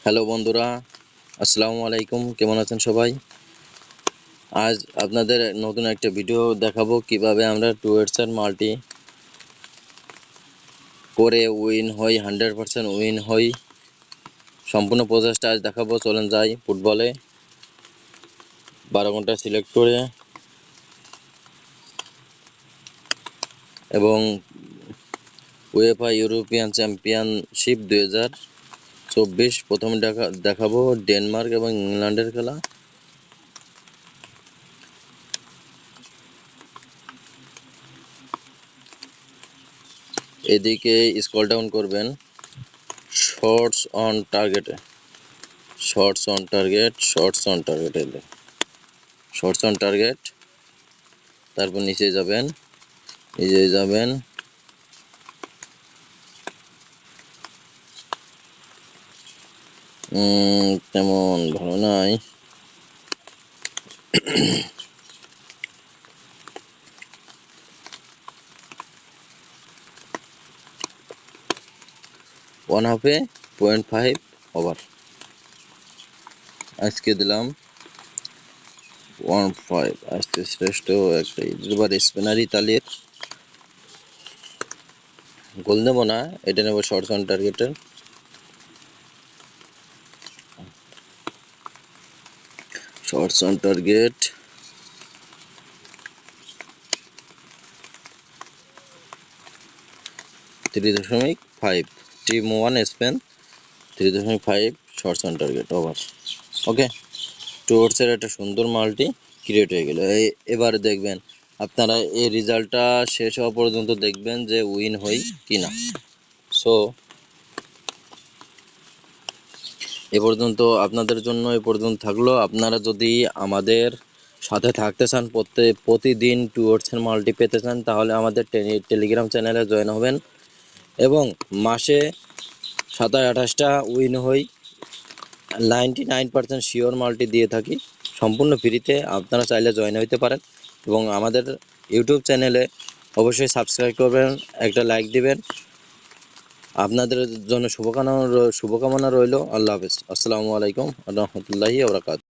Hello বন্ধুরা, আসসালামু আলাইকুম। কেমন আছেন সবাই? আজ আপনাদের নতুন একটা ভিডিও দেখাবো কিভাবে আমরা টুয়েটসের মাল্টি করে উইন হই, 100% উইন হই। সম্পূর্ণ প্রসেসটা আজ দেখাবো। চলেন যাই ফুটবলে 12 ঘন্টা সিলেক্ট করে এবং উয়েফা ইউরোপিয়ান চ্যাম্পিয়নশিপ 2024 প্রথমে দেখাবো ডেনমার্ক এবং ইংল্যান্ডের খেলা। এদিকে স্ক্রল ডাউন করবেন, শর্টস অন টার্গেট, তারপর নিচে যাবেন, তেমন ভালো নাই। ওয়ান হাফে 0.5 ওভার আজকে দিলাম 1.5। আজকে শ্রেষ্ঠ একটা এবার স্পিনার ইতালির গোল নেবো না, এটা নেবো শর্টস অন টার্গেটের। Shots on target 3.5, team 1 Spain 3.5 shots on target over. Okay, টুয়ার্ডসের একটা সুন্দর মাল্টি ক্রিয়েট হয়ে গেল। এবার দেখবেন আপনারা এই রেজাল্টটা শেষ হওয়া পর্যন্ত দেখবেন যে উইন হই কিনা। সো এ পর্যন্ত আপনাদের জন্য থাকলো। আপনারা যদি আমাদের সাথে থাকতে চান, প্রতিদিন টুয়ার্ডসের মাল্টি পেতে চান, তাহলে আমাদের টেলিগ্রাম চ্যানেলে জয়েন হবেন এবং মাসে 27-28টা উইন হই 99% শিওর মাল্টি দিয়ে থাকি সম্পূর্ণ ফ্রিতে। আপনারা চাইলে জয়েন হইতে পারেন এবং আমাদের ইউটিউব চ্যানেলে অবশ্যই সাবস্ক্রাইব করবেন, একটা লাইক দিবেন। আপনাদের জন্য শুভকামনা রইল। আল্লাহ হাফেজ। আসসালামু আলাইকুম ওয়া রাহমাতুল্লাহি ওয়া বারাকাতুহু।